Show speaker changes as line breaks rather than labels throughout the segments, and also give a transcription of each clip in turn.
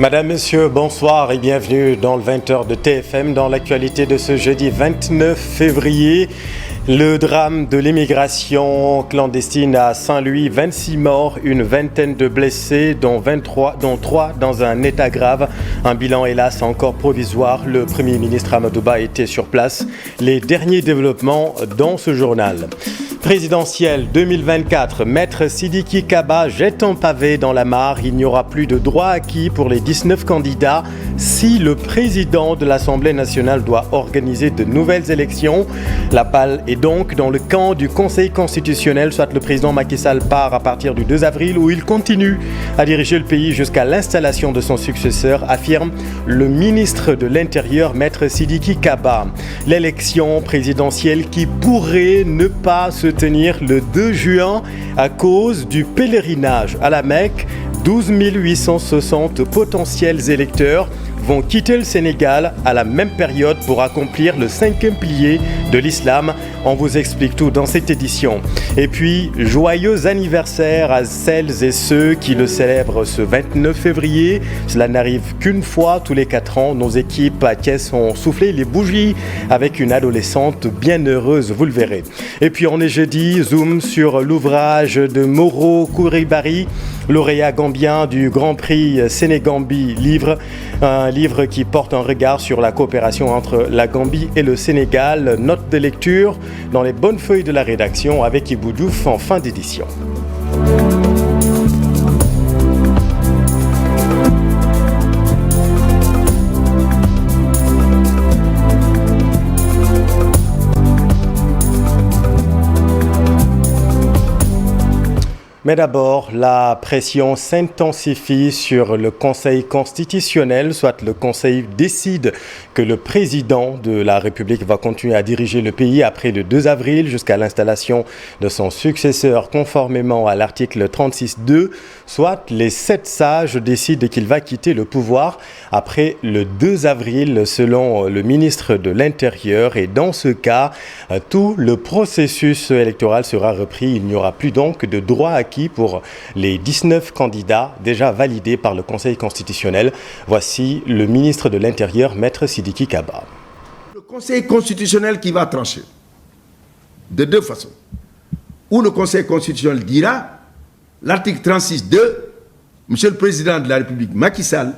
Madame, Monsieur, bonsoir et bienvenue dans le 20h de TFM. Dans l'actualité de ce jeudi 29 février, le drame de l'immigration clandestine à Saint-Louis, 26 morts, une vingtaine de blessés, dont 3 dans un état grave. Un bilan hélas encore provisoire. Le Premier ministre Amadou Ba était sur place. Les derniers développements dans ce journal. Présidentielle 2024, Maître Sidiki Kaba jette un pavé dans la mare. Il n'y aura plus de droit acquis pour les 19 candidats si le président de l'Assemblée nationale doit organiser de nouvelles élections. La balle est donc dans le camp du Conseil constitutionnel, soit le président Macky Sall part à partir du 2 avril où il continue à diriger le pays jusqu'à l'installation de son successeur, affirme le ministre de l'Intérieur, Maître Sidiki Kaba. L'élection présidentielle qui pourrait ne pas se tenir le 2 juin à cause du pèlerinage à la Mecque. 12 860 potentiels électeurs vont quitter le Sénégal à la même période pour accomplir le 5e pilier de l'islam. On vous explique tout dans cette édition. Et puis, joyeux anniversaire à celles et ceux qui le célèbrent ce 29 février. Cela n'arrive qu'une fois tous les 4 ans. Nos équipes à Thiès ont soufflé les bougies avec une adolescente bien heureuse, vous le verrez. Et puis, on est jeudi, zoom sur l'ouvrage de Moro Coulibaly, lauréat gambien du Grand Prix Sénégambie Livre. Un livre qui porte un regard sur la coopération entre la Gambie et le Sénégal. Note de lecture dans les bonnes feuilles de la rédaction avec Ibou Diouf en fin d'édition. Mais d'abord, la pression s'intensifie sur le Conseil constitutionnel, soit le Conseil décide que le président de la République va continuer à diriger le pays après le 2 avril jusqu'à l'installation de son successeur conformément à l'article 36.2, soit les 7 sages décident qu'il va quitter le pouvoir après le 2 avril selon le ministre de l'Intérieur. Et dans ce cas, tout le processus électoral sera repris. Il n'y aura plus donc de droit acquis pour les 19 candidats déjà validés par le Conseil constitutionnel. Voici le ministre de l'Intérieur, Maître Sidiki Kaba.
Le Conseil constitutionnel qui va trancher de 2 façons. Ou le Conseil constitutionnel dira, l'article 36.2, Monsieur le Président de la République Macky Sall,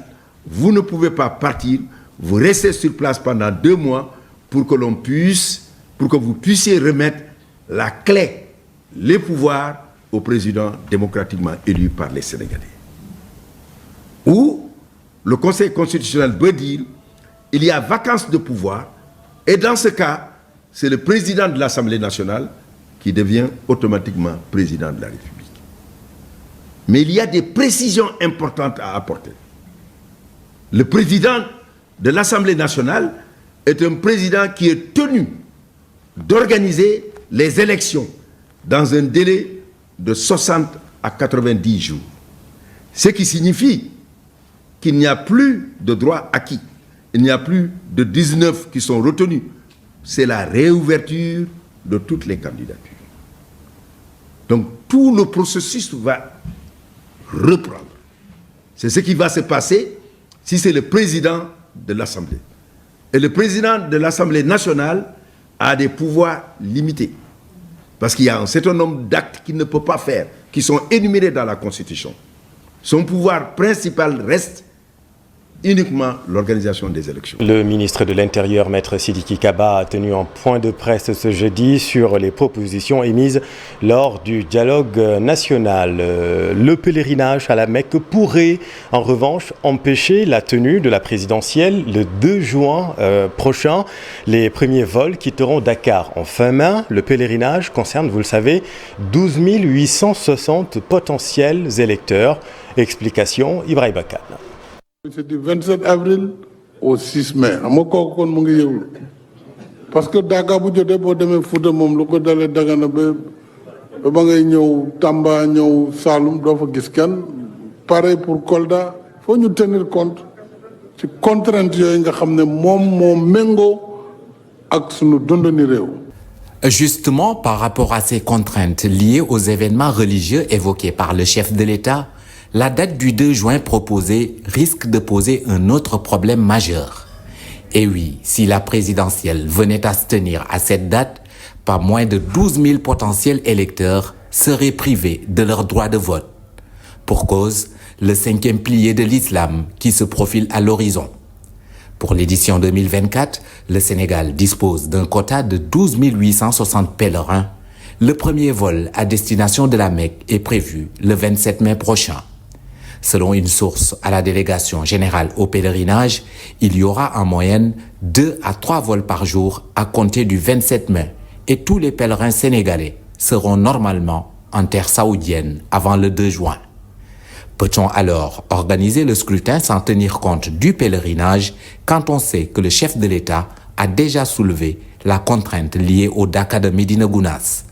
vous ne pouvez pas partir, vous restez sur place pendant 2 mois pour que vous puissiez remettre la clé, les pouvoirs au président démocratiquement élu par les Sénégalais. Ou le Conseil constitutionnel doit dire il y a vacance de pouvoir et dans ce cas, c'est le président de l'Assemblée nationale qui devient automatiquement président de la République. Mais il y a des précisions importantes à apporter. Le président de l'Assemblée nationale est un président qui est tenu d'organiser les élections dans un délai de 60 à 90 jours. Ce qui signifie qu'il n'y a plus de droits acquis. Il n'y a plus de 19 qui sont retenus. C'est la réouverture de toutes les candidatures. Donc tout le processus va reprendre. C'est ce qui va se passer si c'est le président de l'Assemblée. Et le président de l'Assemblée nationale a des pouvoirs limités. Parce qu'il y a un certain nombre d'actes qu'il ne peut pas faire, qui sont énumérés dans la Constitution. Son pouvoir principal reste uniquement l'organisation des élections.
Le ministre de l'Intérieur, Maître Sidiki Kaba, a tenu un point de presse ce jeudi sur les propositions émises lors du dialogue national. Le pèlerinage à la Mecque pourrait en revanche empêcher la tenue de la présidentielle le 2 juin prochain. Les premiers vols quitteront Dakar en fin mai. Le pèlerinage concerne, vous le savez, 12 860 potentiels électeurs. Explication, Ibrahima Kane.
C'est du 27 avril au 6 mai. Parce que Dakar bu jotee boo demee Fouta moom lu ko dalee Dagana ba ngay ñëw Tamba ñëw Saloum doo fa gis kenn. Pareil pour Kolda, faut ñu tenir compte ci contraintes yooyu nga xam ne moom moo méngoo ak sunu dundani réew.
Justement, par rapport à ces contraintes liées aux événements religieux évoqués par le chef de l'État, la date du 2 juin proposée risque de poser un autre problème majeur. Et oui, si la présidentielle venait à se tenir à cette date, pas moins de 12 000 potentiels électeurs seraient privés de leur droit de vote. Pour cause, le 5e pilier de l'islam qui se profile à l'horizon. Pour l'édition 2024, le Sénégal dispose d'un quota de 12 860 pèlerins. Le premier vol à destination de la Mecque est prévu le 27 mai prochain. Selon une source à la délégation générale au pèlerinage, il y aura en moyenne 2 à 3 vols par jour à compter du 27 mai et tous les pèlerins sénégalais seront normalement en terre saoudienne avant le 2 juin. Peut-on alors organiser le scrutin sans tenir compte du pèlerinage quand on sait que le chef de l'État a déjà soulevé la contrainte liée au Daca de Médina Gounass?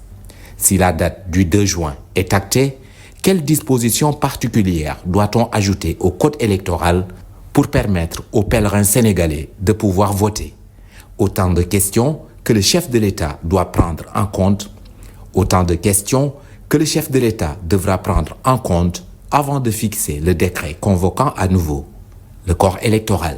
Si la date du 2 juin est actée, quelles dispositions particulières doit-on ajouter au code électoral pour permettre aux pèlerins sénégalais de pouvoir voter? Autant de questions que le chef de l'État doit prendre en compte, autant de questions que le chef de l'État devra prendre en compte avant de fixer le décret convoquant à nouveau le corps électoral.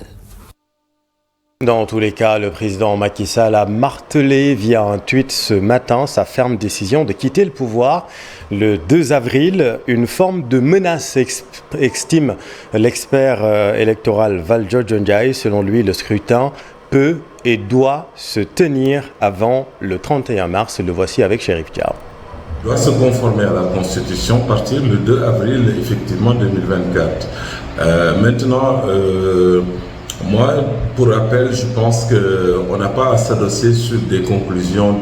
Dans tous les cas, le président Macky Sall a martelé via un tweet ce matin sa ferme décision de quitter le pouvoir le 2 avril. Une forme de menace, estime l'expert électoral Valdiodio Ndiaye. Selon lui, le scrutin peut et doit se tenir avant le 31 mars. Le voici avec Chérif Dia.
Doit se conformer à la Constitution, partir le 2 avril, effectivement, 2024. Maintenant, moi, pour rappel, je pense qu'on n'a pas à s'adosser sur des conclusions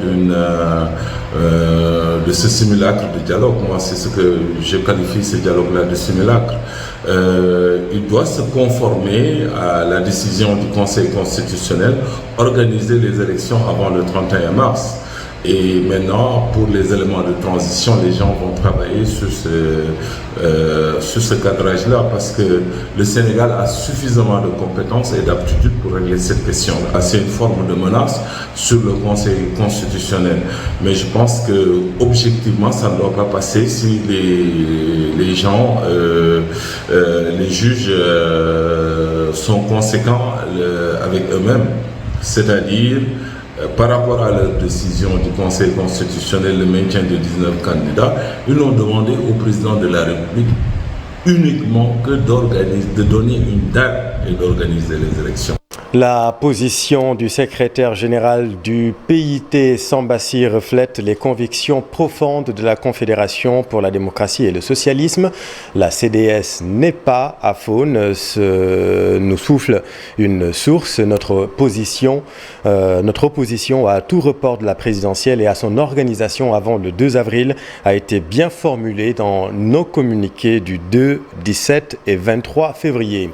de ce simulacre de dialogue. Moi, c'est ce que je qualifie ce dialogue-là de simulacre. Il doit se conformer à la décision du Conseil constitutionnel, organiser les élections avant le 31 mars. Et maintenant, pour les éléments de transition, les gens vont travailler sur ce cadrage-là parce que le Sénégal a suffisamment de compétences et d'aptitudes pour régler cette question-là. C'est une forme de menace sur le Conseil constitutionnel. Mais je pense que objectivement, ça ne doit pas passer si les gens, les juges sont conséquents avec eux-mêmes. C'est-à-dire, par rapport à la décision du Conseil constitutionnel, le maintien de 19 candidats, ils ont demandé au président de la République uniquement que de donner une date et d'organiser les élections.
La position du secrétaire général du PIT, Sambassi, reflète les convictions profondes de la Confédération pour la démocratie et le socialisme. La CDS n'est pas à faune, nous souffle une source. Notre opposition à tout report de la présidentielle et à son organisation avant le 2 avril a été bien formulée dans nos communiqués du 2, 17 et 23 février.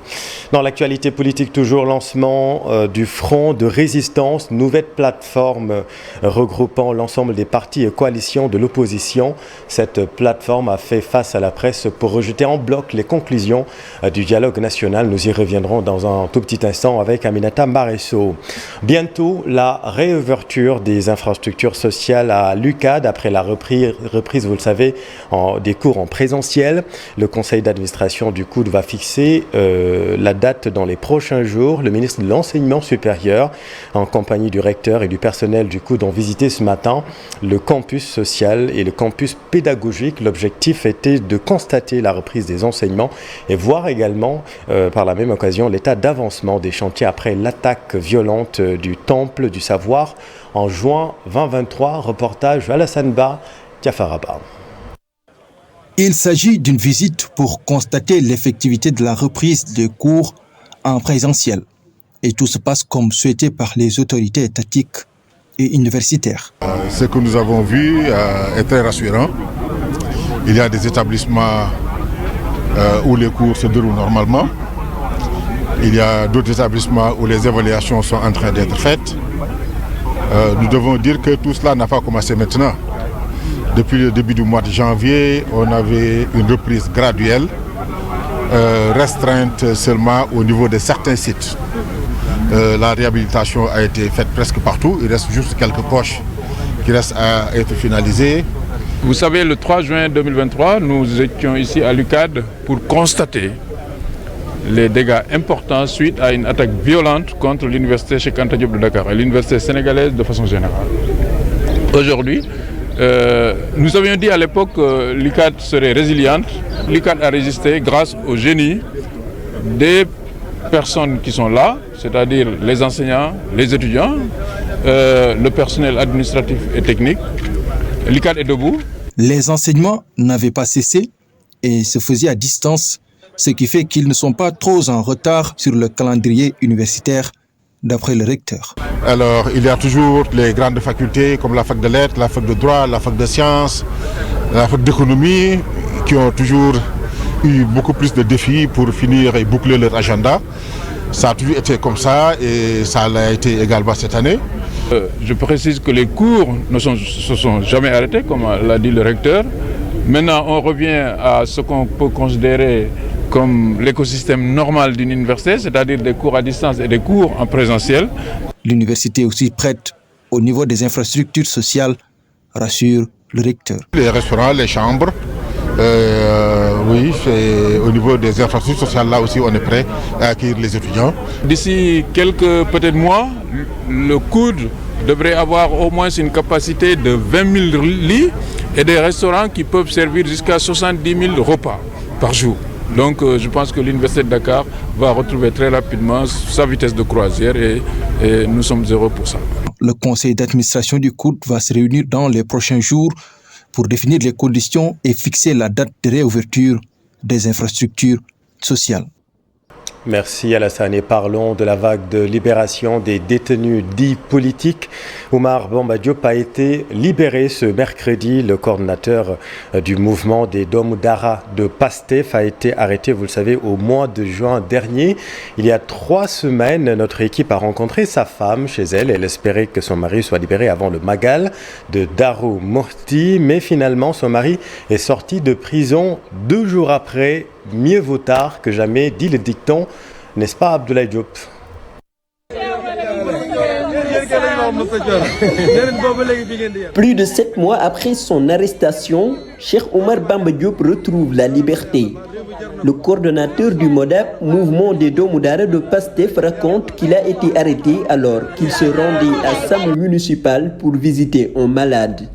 Dans l'actualité politique toujours, lancement du Front de résistance, nouvelle plateforme regroupant l'ensemble des partis et coalitions de l'opposition. Cette plateforme a fait face à la presse pour rejeter en bloc les conclusions du dialogue national. Nous y reviendrons dans un tout petit instant avec Aminata Maresso. Bientôt, la réouverture des infrastructures sociales à l'UCAD après la reprise, vous le savez, des cours en présentiel. Le conseil d'administration du COUD va fixer la date dans les prochains jours. Le ministre de l'Enseignement supérieur, en compagnie du recteur et du personnel du COUD, ont visité ce matin le campus social et le campus pédagogique. L'objectif était de constater la reprise des enseignements et voir également, par la même occasion, l'état d'avancement des chantiers après l'attaque violente du Temple du Savoir en juin 2023. Reportage Alassane Ba, Diafaraba.
Il s'agit d'une visite pour constater l'effectivité de la reprise des cours en présentiel. Et tout se passe comme souhaité par les autorités étatiques et universitaires.
Ce que nous avons vu est très rassurant. Il y a des établissements où les cours se déroulent normalement. Il y a d'autres établissements où les évaluations sont en train d'être faites. Nous devons dire que tout cela n'a pas commencé maintenant. Depuis le début du mois de janvier, on avait une reprise graduelle, restreinte seulement au niveau de certains sites. La réhabilitation a été faite presque partout. Il reste juste quelques poches qui restent à être finalisées.
Vous savez, le 3 juin 2023, nous étions ici à l'UCAD pour constater les dégâts importants suite à une attaque violente contre l'université Cheikh Anta Diop de Dakar et l'université sénégalaise de façon générale. Aujourd'hui, nous avions dit à l'époque que l'UCAD serait résiliente. L'UCAD a résisté grâce au génie des personnes qui sont là, c'est-à-dire les enseignants, les étudiants, le personnel administratif et technique. L'UCAD est debout.
Les enseignements n'avaient pas cessé et se faisaient à distance, ce qui fait qu'ils ne sont pas trop en retard sur le calendrier universitaire, d'après le recteur.
Alors, il y a toujours les grandes facultés comme la fac de lettres, la fac de droit, la fac de sciences, la fac d'économie, qui ont toujours eu beaucoup plus de défis pour finir et boucler leur agenda. Ça a toujours été comme ça et ça l'a été également cette année.
Je précise que les cours ne se sont jamais arrêtés, comme l'a dit le recteur. Maintenant, on revient à ce qu'on peut considérer comme l'écosystème normal d'une université, c'est-à-dire des cours à distance et des cours en présentiel.
L'université est aussi prête au niveau des infrastructures sociales, rassure le recteur.
Les restaurants, les chambres, oui, au niveau des infrastructures sociales, là aussi on est prêt à accueillir les étudiants.
D'ici quelques peut-être mois, le COUD devrait avoir au moins une capacité de 20 000 lits et des restaurants qui peuvent servir jusqu'à 70 000 repas par jour. Donc je pense que l'Université de Dakar va retrouver très rapidement sa vitesse de croisière et nous sommes heureux pour ça.
Le conseil d'administration du COUD va se réunir dans les prochains jours pour définir les conditions et fixer la date de réouverture des infrastructures sociales.
Merci Alassane et parlons de la vague de libération des détenus dits politiques. Oumar Bamba Diop a été libéré ce mercredi. Le coordinateur du mouvement des Domou Dara de Pastef a été arrêté, vous le savez, au mois de juin dernier. Il y a 3 semaines, notre équipe a rencontré sa femme chez elle. Elle espérait que son mari soit libéré avant le Magal de Darou Mouhty. Mais finalement, son mari est sorti de prison 2 jours après. Mieux vaut tard que jamais, dit le dicton, n'est-ce pas Abdoulaye Diop?
Plus de 7 mois après son arrestation, Cheikh Oumar Bamba Diop retrouve la liberté. Le coordonnateur du MODAP, mouvement des Domou Dara de Pastef, raconte qu'il a été arrêté alors qu'il se rendait à Sam municipal pour visiter un malade.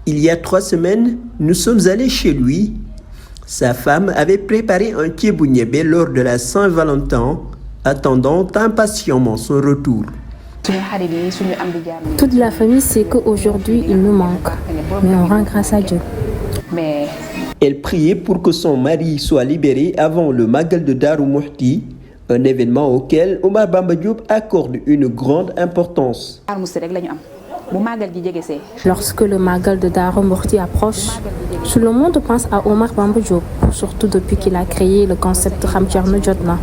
Il y a 3 semaines, nous sommes allés chez lui. Sa femme avait préparé un thiébou niébé lors de la Saint-Valentin, attendant impatiemment son retour.
Toute la famille sait qu'aujourd'hui il nous manque, mais on rend grâce à Dieu.
Elle priait pour que son mari soit libéré avant le Magal de Darou Mouhty, un événement auquel Oumar Bamba Diop accorde une grande importance.
Lorsque le Magal de Darou Mouhty approche, tout le monde pense à Oumar Bamba Diop, surtout depuis qu'il a créé le concept de Ham Thierno Jotna.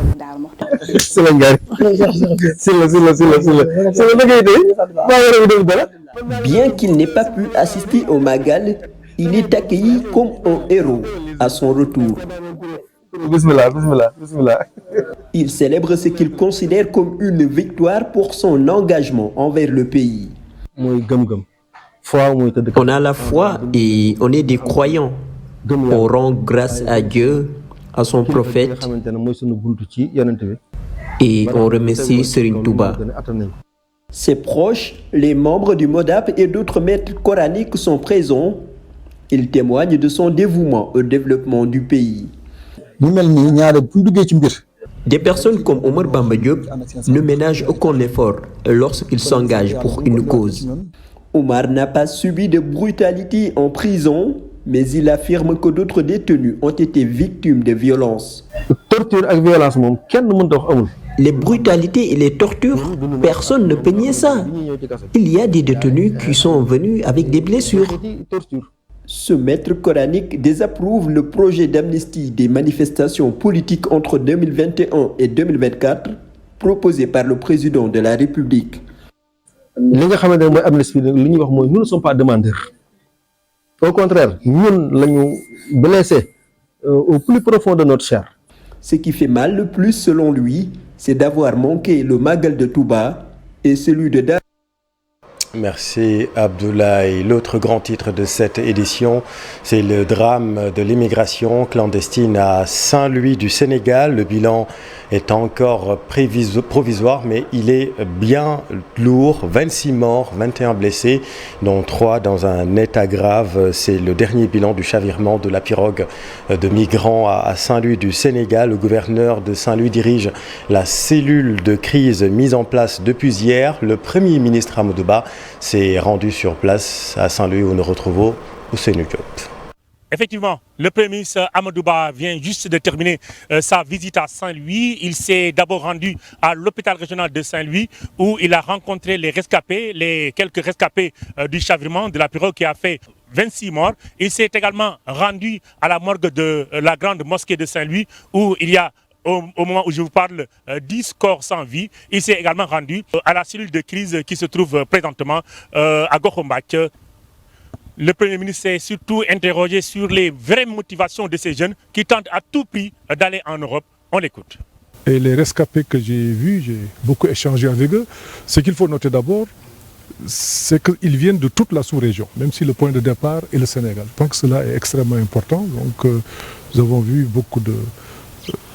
Bien qu'il n'ait pas pu assister au Magal, il est accueilli comme un héros à son retour. Il célèbre ce qu'il considère comme une victoire pour son engagement envers le pays. On a la foi et on est des croyants. On rend grâce à Dieu, à son prophète, et on remercie Serigne Touba. Ses proches, les membres du MODAP et d'autres maîtres coraniques sont présents. Ils témoignent de son dévouement au développement du pays. Des personnes comme Oumar Bamba Diop ne ménagent aucun effort lorsqu'ils s'engagent pour une cause. Oumar n'a pas subi de brutalité en prison, mais il affirme que d'autres détenus ont été victimes de violences. Les brutalités et les tortures, personne ne peut nier ça. Il y a des détenus qui sont venus avec des blessures. Ce maître coranique désapprouve le projet d'amnistie des manifestations politiques entre 2021 et 2024 proposé par le président de la République.
Nous ne sommes pas demandeurs. Au contraire, nous sommes blessés au plus profond de notre chair.
Ce qui fait mal le plus selon lui, c'est d'avoir manqué le Magal de Touba et celui de Dar.
Merci Abdoulaye. L'autre grand titre de cette édition, c'est le drame de l'immigration clandestine à Saint-Louis du Sénégal. Le bilan est encore provisoire, mais il est bien lourd. 26 morts, 21 blessés, dont 3 dans un état grave. C'est le dernier bilan du chavirement de la pirogue de migrants à Saint-Louis du Sénégal. Le gouverneur de Saint-Louis dirige la cellule de crise mise en place depuis hier. Le Premier ministre Amadou Ba s'est rendu sur place à Saint-Louis où nous retrouvons Ousseynou Diop.
Effectivement, le Premier ministre Amadou Ba vient juste de terminer sa visite à Saint-Louis. Il s'est d'abord rendu à l'hôpital régional de Saint-Louis où il a rencontré les rescapés, les quelques rescapés du chavirement de la pirogue qui a fait 26 morts. Il s'est également rendu à la morgue de la grande mosquée de Saint-Louis où il y a au moment où je vous parle, 10 corps sans vie. Il s'est également rendu à la cellule de crise qui se trouve présentement à Gokhombac. Le Premier ministre s'est surtout interrogé sur les vraies motivations de ces jeunes qui tentent à tout prix d'aller en Europe. On l'écoute.
Et les rescapés que j'ai vus, j'ai beaucoup échangé avec eux. Ce qu'il faut noter d'abord, c'est qu'ils viennent de toute la sous-région, même si le point de départ est le Sénégal. Je pense que cela est extrêmement important. Donc, nous avons vu beaucoup de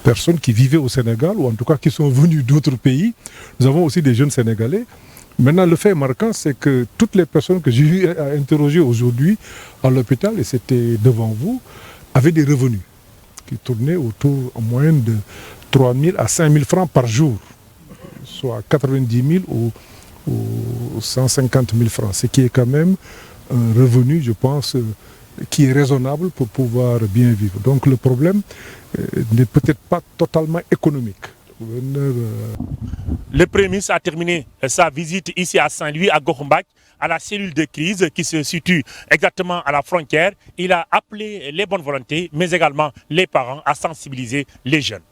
personnes qui vivaient au Sénégal, ou en tout cas qui sont venues d'autres pays. Nous avons aussi des jeunes Sénégalais. Maintenant, le fait marquant, c'est que toutes les personnes que j'ai eu à interroger aujourd'hui à l'hôpital, et c'était devant vous, avaient des revenus qui tournaient autour en moyenne de 3 000 à 5 000 francs par jour, soit 90 000 ou 150 000 francs, ce qui est quand même un revenu, je pense, qui est raisonnable pour pouvoir bien vivre. Donc le problème n'est peut-être pas totalement économique.
Le Premier ministre a terminé sa visite ici à Saint-Louis, à Gokhombac, à la cellule de crise qui se situe exactement à la frontière. Il a appelé les bonnes volontés, mais également les parents à sensibiliser les jeunes.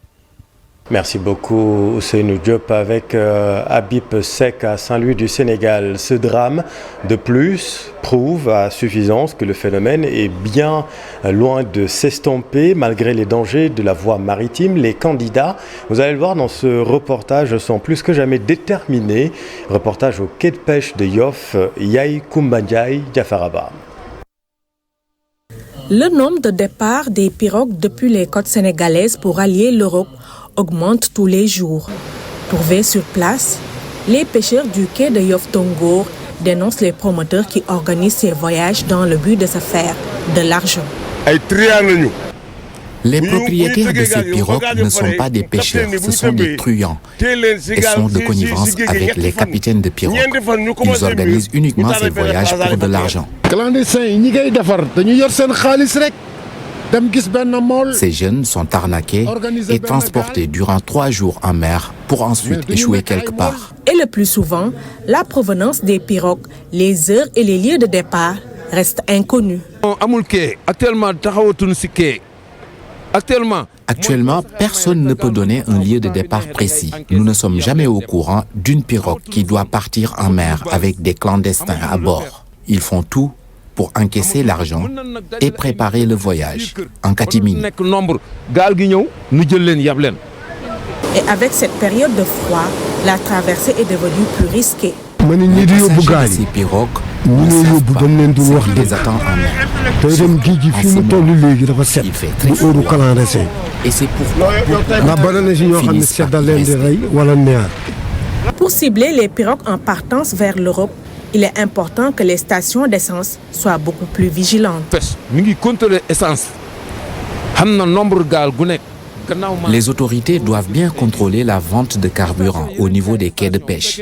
Merci beaucoup Ousseynou Diop avec Habib Seck à Saint-Louis du Sénégal. Ce drame de plus prouve à suffisance que le phénomène est bien loin de s'estomper malgré les dangers de la voie maritime. Les candidats, vous allez le voir dans ce reportage, sont plus que jamais déterminés. Reportage au quai de pêche de Yoff, Yaye Koumbandiaye, Diafaraba.
Le nombre de départs des pirogues depuis les côtes sénégalaises pour allier l'Europe augmente tous les jours. Trouvés sur place, les pêcheurs du quai de Yoff-Tongour dénoncent les promoteurs qui organisent ces voyages dans le but de se faire de l'argent.
Les propriétaires de ces pirogues ne sont pas des pêcheurs, ce sont des truands et sont de connivence avec les capitaines de pirogues. Ils organisent uniquement ces voyages pour de l'argent. Ces jeunes sont arnaqués et transportés durant 3 jours en mer pour ensuite échouer quelque part.
Et le plus souvent, la provenance des pirogues, les heures et les lieux de départ restent inconnus.
Actuellement, personne ne peut donner un lieu de départ précis. Nous ne sommes jamais au courant d'une pirogue qui doit partir en mer avec des clandestins à bord. Ils font tout pour encaisser l'argent et préparer le voyage en catimini.
Et avec cette période de froid, la traversée est devenue plus risquée.
Les passagers de ces pirogues ne savent pas ce qui les attend en mer. Il fait très froid. Et c'est pourquoi finissent par rester.
Pour cibler les pirogues en partance vers l'Europe, il est important que les stations d'essence soient beaucoup plus vigilantes.
Les autorités doivent bien contrôler la vente de carburant au niveau des quais de pêche.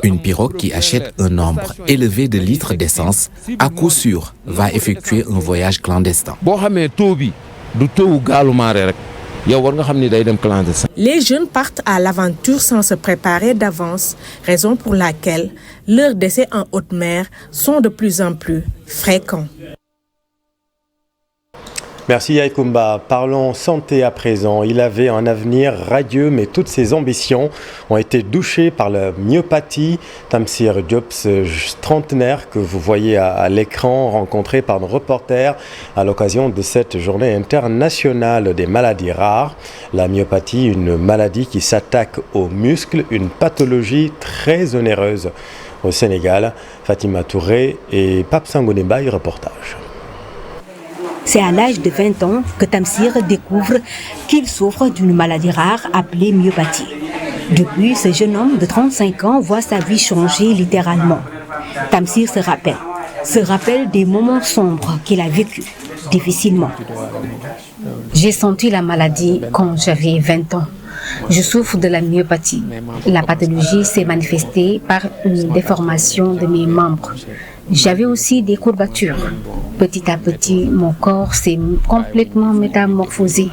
Une pirogue qui achète un nombre élevé de litres d'essence, à coup sûr, va effectuer un voyage clandestin.
Les jeunes partent à l'aventure sans se préparer d'avance, raison pour laquelle leurs décès en haute mer sont de plus en plus fréquents.
Merci Yaïkoumba. Parlons santé à présent. Il avait un avenir radieux, mais toutes ses ambitions ont été douchées par la myopathie. Tamsir Diop, ce trentenaire que vous voyez à l'écran, rencontré par nos reporters à l'occasion de cette journée internationale des maladies rares. La myopathie, une maladie qui s'attaque aux muscles, une pathologie très onéreuse au Sénégal. Fatima Touré et Pape Sangonemba, reportage.
C'est à l'âge de 20 ans que Tamsir découvre qu'il souffre d'une maladie rare appelée myopathie. Depuis, ce jeune homme de 35 ans voit sa vie changer littéralement. Tamsir se rappelle des moments sombres qu'il a vécus difficilement.
J'ai senti la maladie quand j'avais 20 ans. Je souffre de la myopathie. La pathologie s'est manifestée par une déformation de mes membres. J'avais aussi des courbatures. Petit à petit, mon corps s'est complètement métamorphosé.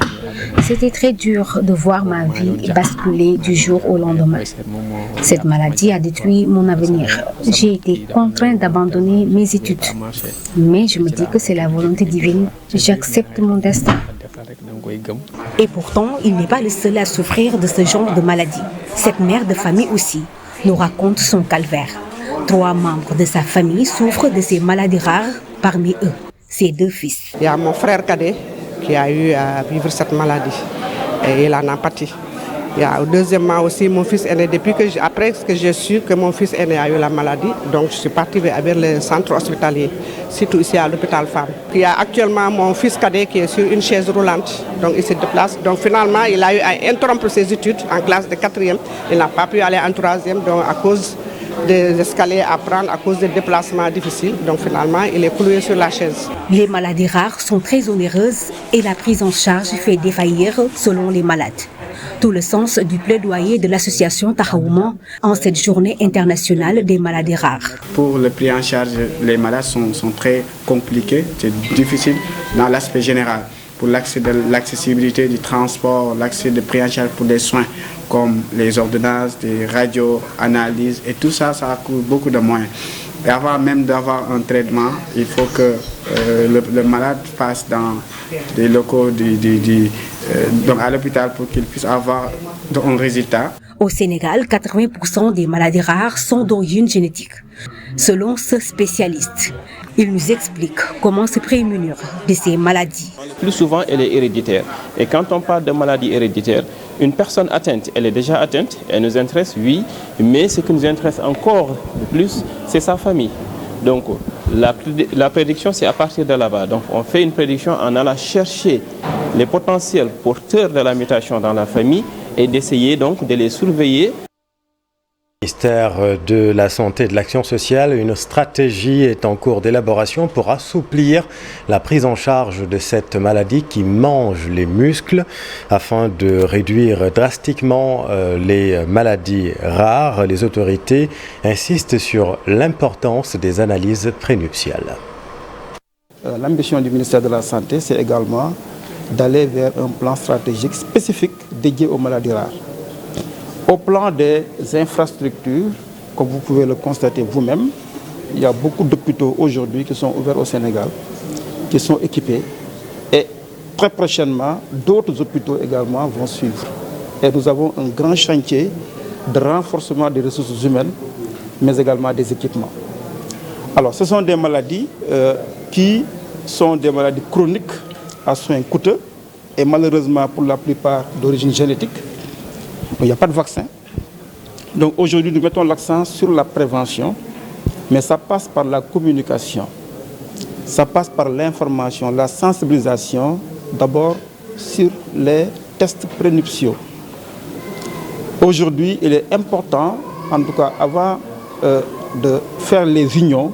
C'était très dur de voir ma vie basculer du jour au lendemain. Cette maladie a détruit mon avenir. J'ai été contraint d'abandonner mes études. Mais je me dis que c'est la volonté divine. J'accepte mon destin.
Et pourtant, il n'est pas le seul à souffrir de ce genre de maladie. Cette mère de famille aussi nous raconte son calvaire. 3 membres de sa famille souffrent de ces maladies rares, parmi eux, ses 2 fils.
Il y a mon frère cadet qui a eu à vivre cette maladie et il en a pâti. Il y a deuxièmement aussi mon fils aîné, après que j'ai su que mon fils aîné a eu la maladie, donc je suis partie vers le centre hospitalier, surtout ici à l'hôpital Femme. Il y a actuellement mon fils cadet qui est sur une chaise roulante, donc il se déplace. Donc finalement, il a eu à interrompre ses études en classe de 4e. Il n'a pas pu aller en 3e, donc à cause des escaliers à prendre, à cause des déplacements difficiles. Donc finalement, il est cloué sur la chaise.
Les maladies rares sont très onéreuses et la prise en charge fait défaillir selon les malades. Tout le sens du plaidoyer de l'association Tahaouma en cette journée internationale des maladies rares.
Pour le prise en charge, les malades sont très compliqués, c'est difficile dans l'aspect général. Pour l'accessibilité du transport, l'accès de prise en charge pour des soins comme les ordonnances, des radios, analyses et tout ça, ça coûte beaucoup de moyens. Et avant même d'avoir un traitement, il faut que le malade passe dans des locaux donc à l'hôpital pour qu'il puisse avoir un résultat.
Au Sénégal, 80% des maladies rares sont d'origine génétique. Selon ce spécialiste, il nous explique comment se prémunir de ces maladies.
Plus souvent, elle est héréditaire. Et quand on parle de maladie héréditaire, une personne atteinte, elle est déjà atteinte, elle nous intéresse, oui, mais ce qui nous intéresse encore de plus, c'est sa famille. Donc, la prédiction, c'est à partir de là-bas. Donc, on fait une prédiction en allant chercher les potentiels porteurs de la mutation dans la famille et d'essayer donc de les surveiller.
Ministère de la Santé et de l'Action sociale, une stratégie est en cours d'élaboration pour assouplir la prise en charge de cette maladie qui mange les muscles afin de réduire drastiquement les maladies rares. Les autorités insistent sur l'importance des analyses prénuptiales.
L'ambition du ministère de la Santé, c'est également d'aller vers un plan stratégique spécifique dédié aux maladies rares. Au plan des infrastructures, comme vous pouvez le constater vous-même, il y a beaucoup d'hôpitaux aujourd'hui qui sont ouverts au Sénégal, qui sont équipés. Et très prochainement, d'autres hôpitaux également vont suivre. Et nous avons un grand chantier de renforcement des ressources humaines, mais également des équipements. Alors, ce sont des maladies qui sont des maladies chroniques à soins coûteux et malheureusement pour la plupart d'origine génétique. Il n'y a pas de vaccin. Donc aujourd'hui, nous mettons l'accent sur la prévention, mais ça passe par la communication, ça passe par l'information, la sensibilisation, d'abord sur les tests prénuptiaux. Aujourd'hui, il est important, en tout cas avant de faire les unions,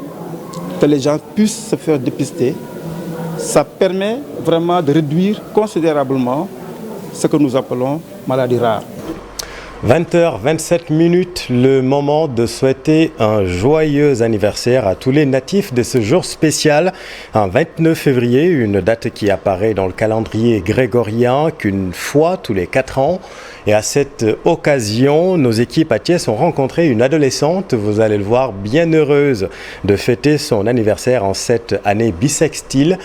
que les gens puissent se faire dépister. Ça permet vraiment de réduire considérablement ce que nous appelons maladie rare.
20h27, le moment de souhaiter un joyeux anniversaire à tous les natifs de ce jour spécial, un 29 février, une date qui apparaît dans le calendrier grégorien qu'une fois tous les 4 ans. Et à cette occasion, nos équipes à Thiès ont rencontré une adolescente, vous allez le voir, bien heureuse de fêter son anniversaire en cette année bissextile.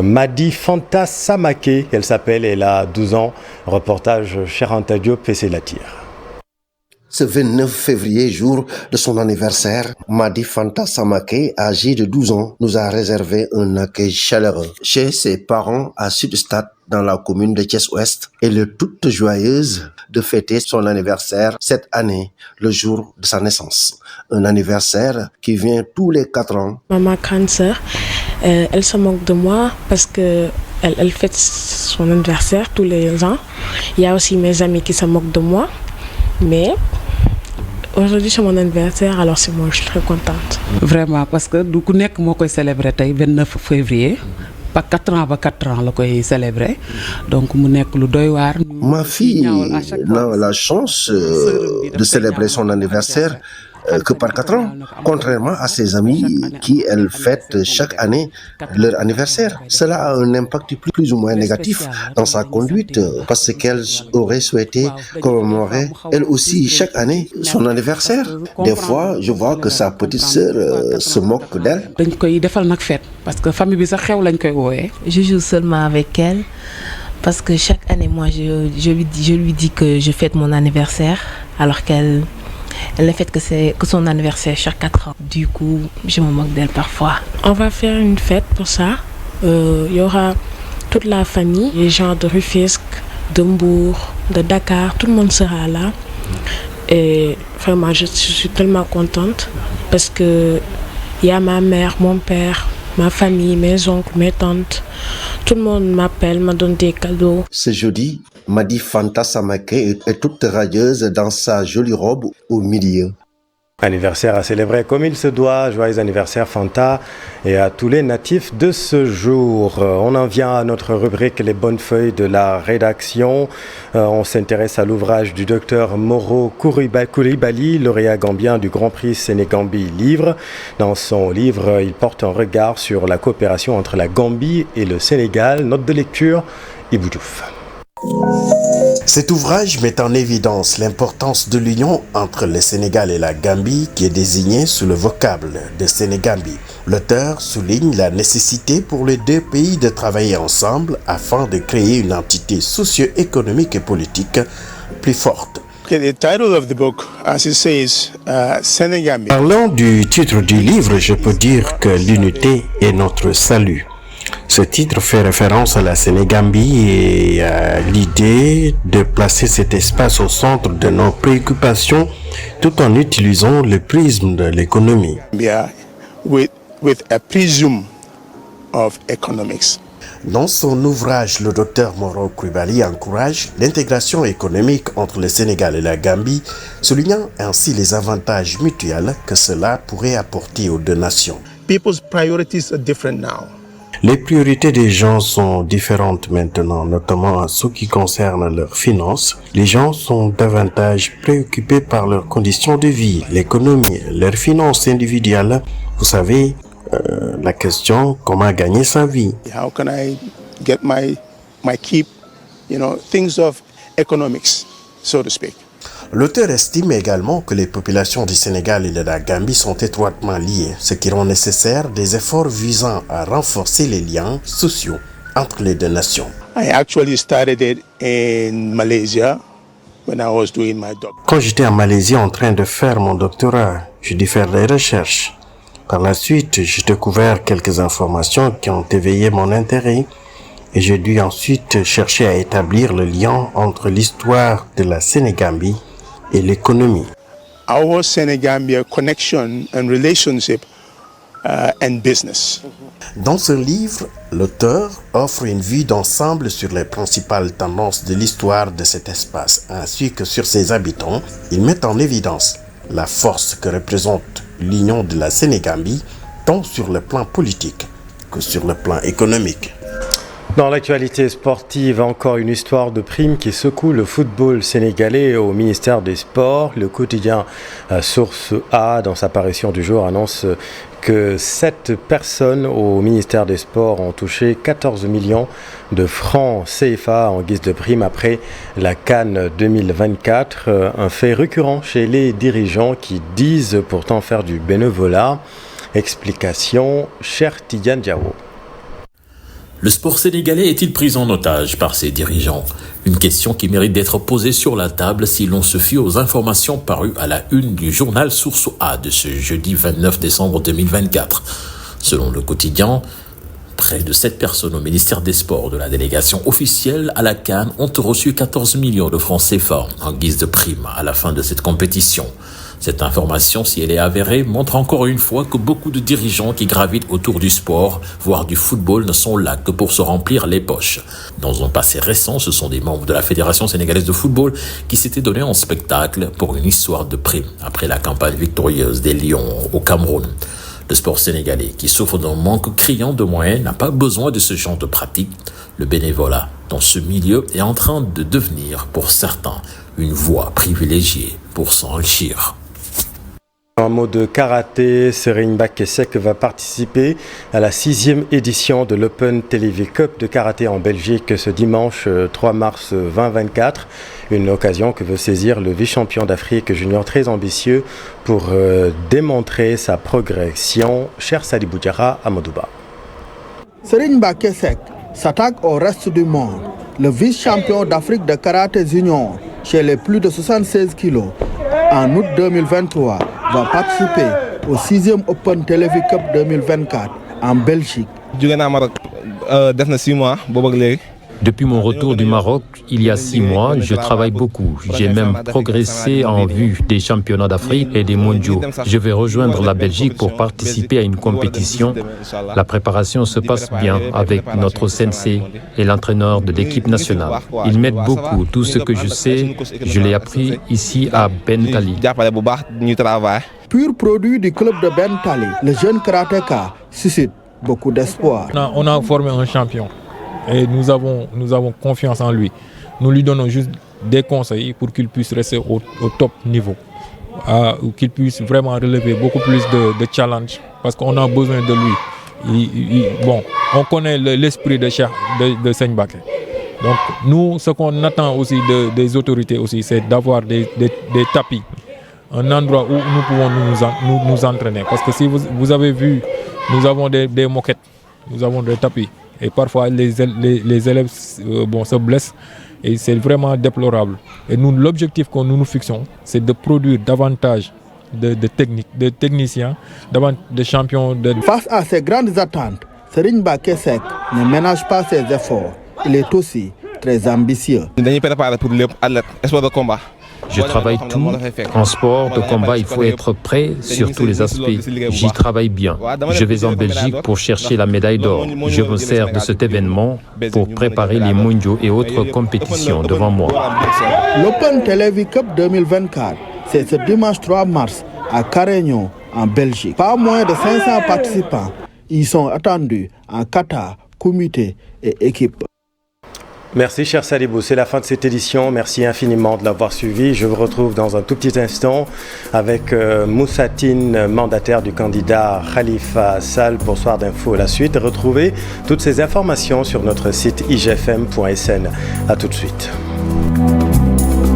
Madi Fanta Samake, elle s'appelle, elle a 12 ans. Reportage Cheranta Diop et Latir.
Ce 29 février, jour de son anniversaire, Madi Fanta Samake, âgée de 12 ans, nous a réservé un accueil chaleureux chez ses parents à Sud-Stade dans la commune de Thiès-Ouest. Elle est toute joyeuse de fêter son anniversaire cette année, le jour de sa naissance. Un anniversaire qui vient tous les 4 ans.
Ma grande sœur, elle se moque de moi parce que elle fête son anniversaire tous les ans. Il y a aussi mes amis qui se moquent de moi, mais aujourd'hui c'est mon anniversaire, alors c'est moi, je suis très contente.
Vraiment, parce que du coup nek mo koy célébrer tay 29 février. Pas 4 ans la koy célébrer. Donc mu nek lu doy war.
Ma fille a la chance de célébrer son anniversaire que par 4 ans, contrairement à ses amis qui, elles, fêtent chaque année leur anniversaire. Cela a un impact plus ou moins négatif dans sa conduite parce qu'elle aurait souhaité commémorer elle aussi chaque année son anniversaire. Des fois, je vois que sa petite sœur se moque d'elle.
Je joue seulement avec elle parce que chaque année, moi, je lui dis que je fête mon anniversaire alors qu'elle ne fête que son anniversaire chaque 4 ans. Du coup, je me moque d'elle parfois.
On va faire une fête pour ça. Il y aura toute la famille, les gens de Rufisque, de Mbour, de Dakar, tout le monde sera là. Et vraiment, je suis tellement contente parce que il y a ma mère, mon père, ma famille, mes oncles, mes tantes. Tout le monde m'appelle, me donne des cadeaux.
Ce jeudi, Madi Fanta Samake est toute radieuse dans sa jolie robe au milieu.
Anniversaire à célébrer comme il se doit. Joyeux anniversaire Fanta et à tous les natifs de ce jour. On en vient à notre rubrique Les bonnes feuilles de la rédaction. On s'intéresse à l'ouvrage du docteur Moro Coulibaly, lauréat gambien du Grand Prix Sénégambie Livre. Dans son livre, il porte un regard sur la coopération entre la Gambie et le Sénégal. Note de lecture, Ibou Diouf.
Cet ouvrage met en évidence l'importance de l'union entre le Sénégal et la Gambie qui est désignée sous le vocable de Sénégambie. L'auteur souligne la nécessité pour les deux pays de travailler ensemble afin de créer une entité socio-économique et politique plus forte. Parlant du titre du livre, je peux dire que l'unité est notre salut. Ce titre fait référence à la Sénégambie et à l'idée de placer cet espace au centre de nos préoccupations tout en utilisant le prisme de l'économie. Dans son ouvrage, le docteur Moro Coulibaly encourage l'intégration économique entre le Sénégal et la Gambie, soulignant ainsi les avantages mutuels que cela pourrait apporter aux deux nations.
People's priorities are different now.
Les priorités des gens sont différentes maintenant, notamment en ce qui concerne leurs finances. Les gens sont davantage préoccupés par leurs conditions de vie, l'économie, leurs finances individuelles. Vous savez, la question, comment gagner sa vie?
How can I get my keep, things of economics, so to speak.
L'auteur estime également que les populations du Sénégal et de la Gambie sont étroitement liées, ce qui rend nécessaire des efforts visant à renforcer les liens sociaux entre les deux nations.
I actually started it in Malaysia when I was doing my doctorat.
Quand j'étais en Malaisie en train de faire mon doctorat, j'ai dû faire des recherches. Par la suite, j'ai découvert quelques informations qui ont éveillé mon intérêt et j'ai dû ensuite chercher à établir le lien entre l'histoire de la Sénégambie et l'économie.
Our Senegambia connection and relationship and business.
Dans ce livre, l'auteur offre une vue d'ensemble sur les principales tendances de l'histoire de cet espace, ainsi que sur ses habitants. Il met en évidence la force que représente l'union de la Sénégambie, tant sur le plan politique que sur le plan économique.
Dans l'actualité sportive, encore une histoire de prime qui secoue le football sénégalais au ministère des Sports. Le quotidien Source A, dans sa parution du jour, annonce que 7 personnes au ministère des Sports ont touché 14 millions de francs CFA en guise de prime après la CAN 2024. Un fait récurrent chez les dirigeants qui disent pourtant faire du bénévolat. Explication, cher Tidiane Diawo.
Le sport sénégalais est-il pris en otage par ses dirigeants? Une question qui mérite d'être posée sur la table si l'on se fie aux informations parues à la une du journal Source A de ce jeudi 29 décembre 2024. Selon le quotidien, Près de 7 personnes au ministère des Sports de la délégation officielle à la CAN ont reçu 14 millions de francs CFA en guise de prime à la fin de cette compétition. Cette information, si elle est avérée, montre encore une fois que beaucoup de dirigeants qui gravitent autour du sport, voire du football, ne sont là que pour se remplir les poches. Dans un passé récent, ce sont des membres de la Fédération sénégalaise de football qui s'étaient donnés en spectacle pour une histoire de prime après la campagne victorieuse des Lions au Cameroun. Le sport sénégalais, qui souffre d'un manque criant de moyens, n'a pas besoin de ce genre de pratique. Le bénévolat dans ce milieu est en train de devenir, pour certains, une voie privilégiée pour s'enrichir.
Un mot de karaté, Serigne Bakesek va participer à la 6e édition de l'Open TV Cup de karaté en Belgique ce dimanche 3 mars 2024. Une occasion que veut saisir le vice-champion d'Afrique junior très ambitieux pour démontrer sa progression. Cher Sadibou Diarra à Modouba.
Serigne Bakesek s'attaque au reste du monde. Le vice-champion d'Afrique de karaté junior chez les plus de 76 kilos en août 2023 va participer au 6e Open TV Cup 2024 en Belgique.
Depuis mon retour du Maroc, il y a 6 mois, je travaille beaucoup. J'ai même progressé en vue des championnats d'Afrique et des mondiaux. Je vais rejoindre la Belgique pour participer à une compétition. La préparation se passe bien avec notre sensei et l'entraîneur de l'équipe nationale. Ils m'aident beaucoup. Tout ce que je sais, je l'ai appris ici à Bentali.
Pur produit du club de Bentali, le jeune karatéka suscite beaucoup d'espoir.
On a formé un champion. Et nous avons confiance en lui. Nous lui donnons juste des conseils pour qu'il puisse rester au top niveau. Qu'il puisse vraiment relever beaucoup plus de challenges parce qu'on a besoin de lui. On connaît l'esprit de Serigne Baké. Donc nous, ce qu'on attend aussi des autorités aussi, c'est d'avoir des tapis. Un endroit où nous pouvons nous entraîner. Parce que si vous avez vu, nous avons des moquettes, nous avons des tapis. Et parfois, les élèves se blessent et c'est vraiment déplorable. Et nous, l'objectif que nous nous fixons, c'est de produire davantage de techniciens, davantage de champions.
Face à ces grandes attentes, Serigne Bakesek ne ménage pas ses efforts. Il est aussi très ambitieux.
Je travaille tout. En sport de combat, il faut être prêt sur tous les aspects. J'y travaille bien. Je vais en Belgique pour chercher la médaille d'or. Je me sers de cet événement pour préparer les mondiaux et autres compétitions devant moi.
L'Open TV Cup 2024, c'est ce dimanche 3 mars à Carignan, en Belgique. Pas moins de 500 participants. Ils sont attendus en kata, comité et équipe.
Merci cher Sadibou, c'est la fin de cette édition. Merci infiniment de l'avoir suivi. Je vous retrouve dans un tout petit instant avec Moussatine, mandataire du candidat Khalifa Sall pour Soir d'Info. La suite, retrouvez toutes ces informations sur notre site igfm.sn. A tout de suite.